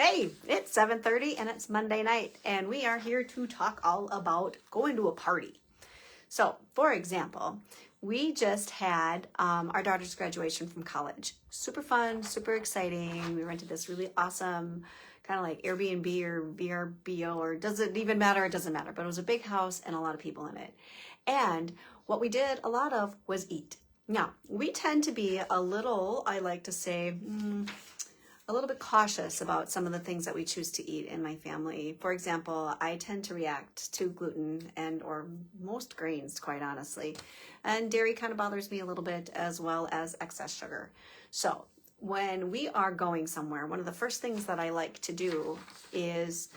Hey, it's 7:30 and it's Monday night, and we are here to talk all about going to a party. So, for example, we just had our daughter's graduation from college. Super fun, super exciting. We rented this really awesome kind of like Airbnb or VRBO, or does it even matter? It doesn't matter, but it was a big house and a lot of people in it. And what we did a lot of was eat. Now, we tend to be a little, I like to say, a little bit cautious about some of the things that we choose to eat in my family. For example, I tend to react to gluten and or most grains, quite honestly. And dairy kind of bothers me a little bit, as well as excess sugar. So when we are going somewhere, one of the first things that I like to do is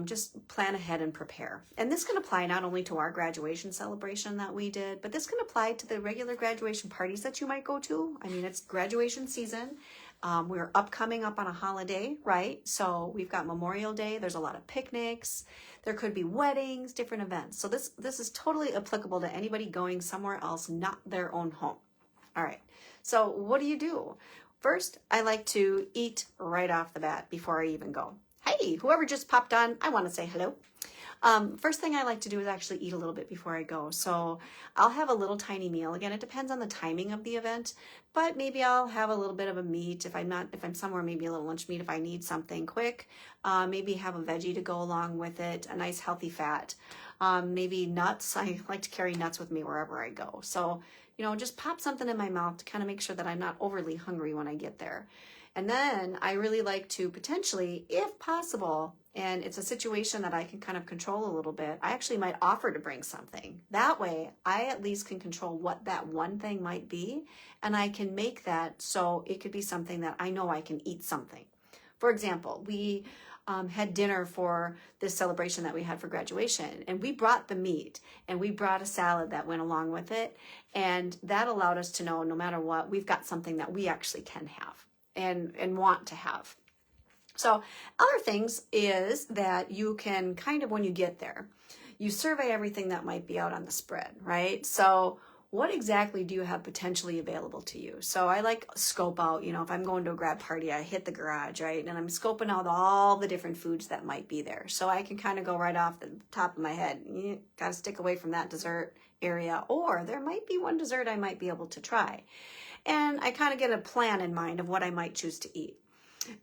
just plan ahead and prepare. And this can apply not only to our graduation celebration that we did, but this can apply to the regular graduation parties that you might go to. I mean, it's graduation season. We're upcoming up on a holiday, right? So we've got Memorial Day. There's a lot of picnics. There could be weddings, different events. So this is totally applicable to anybody going somewhere else, not their own home. All right. So what do? First, I like to eat right off the bat before I even go. Hey, whoever just popped on, I want to say hello. First thing I like to do is actually eat a little bit before I go. So I'll have a little tiny meal. Again, it depends on the timing of the event, but maybe I'll have a little bit of a meat. If I'm somewhere, maybe a little lunch meat if I need something quick. Maybe have a veggie to go along with it, a nice healthy fat. Maybe nuts. I like to carry nuts with me wherever I go. So, just pop something in my mouth to kind of make sure that I'm not overly hungry when I get there. And then I really like to potentially, if possible, and it's a situation that I can kind of control a little bit, I actually might offer to bring something. That way, I at least can control what that one thing might be, and I can make that so it could be something that I know I can eat something. For example, we had dinner for this celebration that we had for graduation, and we brought the meat, and we brought a salad that went along with it, and that allowed us to know no matter what, we've got something that we actually can have and want to have. So other things is that you can kind of, when you get there, you survey everything that might be out on the spread, right? So what exactly do you have potentially available to you? So I like scope out, if I'm going to a grad party, I hit the garage, right? And I'm scoping out all the different foods that might be there. So I can kind of go right off the top of my head. You got to stick away from that dessert area, or there might be one dessert I might be able to try. And I kind of get a plan in mind of what I might choose to eat.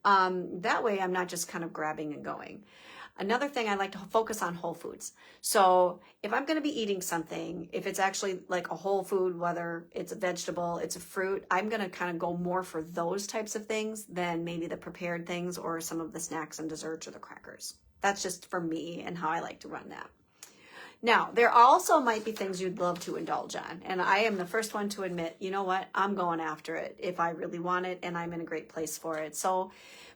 That way I'm not just kind of grabbing and going. Another thing, I like to focus on whole foods. So if I'm going to be eating something, if it's actually like a whole food, whether it's a vegetable, it's a fruit, I'm going to kind of go more for those types of things than maybe the prepared things or some of the snacks and desserts or the crackers. That's just for me and how I like to run that. Now, there also might be things you'd love to indulge on. And I am the first one to admit, you know what, I'm going after it if I really want it and I'm in a great place for it. So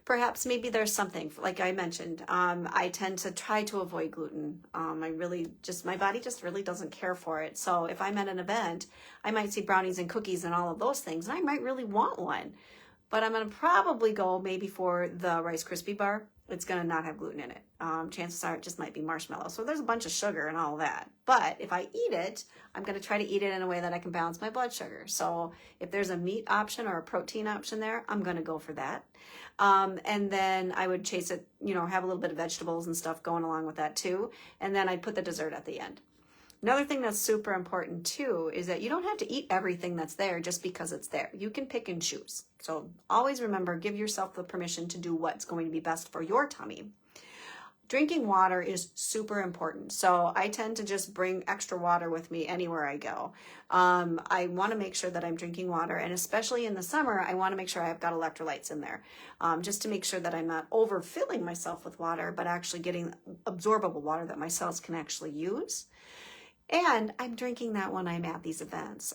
perhaps maybe there's something, like I mentioned, I tend to try to avoid gluten. My body just really doesn't care for it. So if I'm at an event, I might see brownies and cookies and all of those things, and I might really want one. But I'm going to probably go maybe for the Rice Krispie bar. It's going to not have gluten in it. Chances are it just might be marshmallow. So there's a bunch of sugar and all that. But if I eat it, I'm going to try to eat it in a way that I can balance my blood sugar. So if there's a meat option or a protein option there, I'm going to go for that. And then I would chase it, have a little bit of vegetables and stuff going along with that too. And then I'd put the dessert at the end. Another thing that's super important too is that you don't have to eat everything that's there just because it's there. You can pick and choose. So always remember, give yourself the permission to do what's going to be best for your tummy. Drinking water is super important. So I tend to just bring extra water with me anywhere I go. I want to make sure that I'm drinking water, and especially in the summer, I want to make sure I've got electrolytes in there, just to make sure that I'm not overfilling myself with water, but actually getting absorbable water that my cells can actually use. And I'm drinking that when I'm at these events.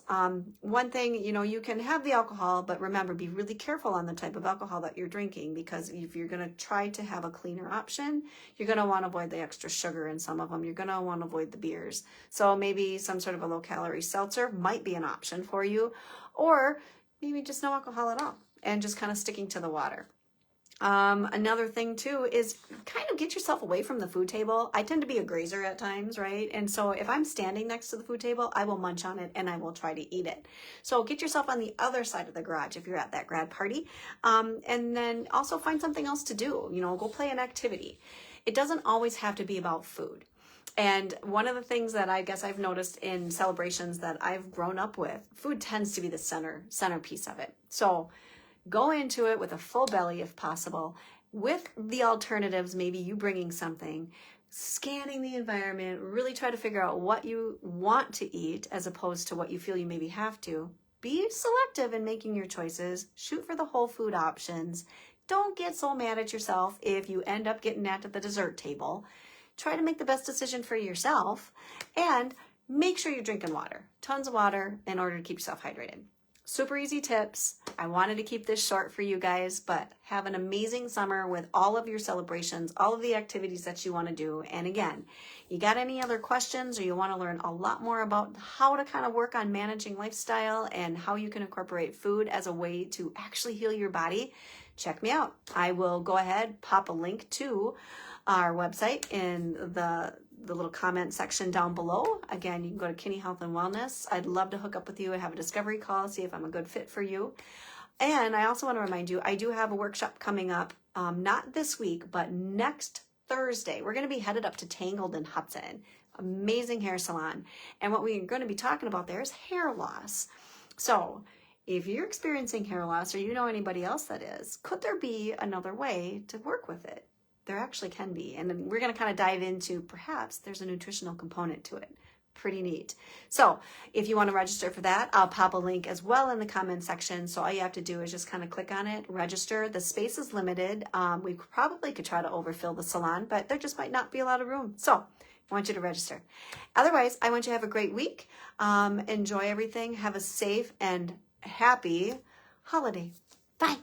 One thing, you can have the alcohol, but remember, be really careful on the type of alcohol that you're drinking, because if you're going to try to have a cleaner option, you're going to want to avoid the extra sugar in some of them. You're going to want to avoid the beers. So maybe some sort of a low-calorie seltzer might be an option for you, or maybe just no alcohol at all and just kind of sticking to the water. Another thing too is kind of get yourself away from the food table. I tend to be a grazer at times, right? And so if I'm standing next to the food table, I will munch on it and I will try to eat it. So get yourself on the other side of the garage if you're at that grad party. And then also find something else to do, go play an activity. It doesn't always have to be about food. And one of the things that I guess I've noticed in celebrations that I've grown up with, food tends to be the centerpiece of it. So go into it with a full belly if possible, with the alternatives, maybe you bringing something, scanning the environment, really try to figure out what you want to eat as opposed to what you feel you maybe have to. Be selective in making your choices. Shoot for the whole food options. Don't get so mad at yourself if you end up getting at the dessert table. Try to make the best decision for yourself and make sure you're drinking water. Tons of water in order to keep yourself hydrated. Super easy tips. I wanted to keep this short for you guys, but have an amazing summer with all of your celebrations, all of the activities that you want to do. And again, you got any other questions or you want to learn a lot more about how to kind of work on managing lifestyle and how you can incorporate food as a way to actually heal your body, check me out. I will go ahead, pop a link to our website in the little comment section down below. Again, you can go to Kinney Health and Wellness. I'd love to hook up with you and have a discovery call, see if I'm a good fit for you. And I also want to remind you, I do have a workshop coming up, not this week, but next Thursday. We're going to be headed up to Tangled in Hudson. Amazing hair salon. And what we're going to be talking about there is hair loss. So if you're experiencing hair loss or you know anybody else that is, could there be another way to work with it? There actually can be. And then we're going to kind of dive into perhaps there's a nutritional component to it. Pretty neat. So if you want to register for that, I'll pop a link as well in the comment section. So all you have to do is just kind of click on it, register. The space is limited. We probably could try to overfill the salon, but there just might not be a lot of room. So I want you to register. Otherwise, I want you to have a great week. Enjoy everything. Have a safe and happy holiday. Bye.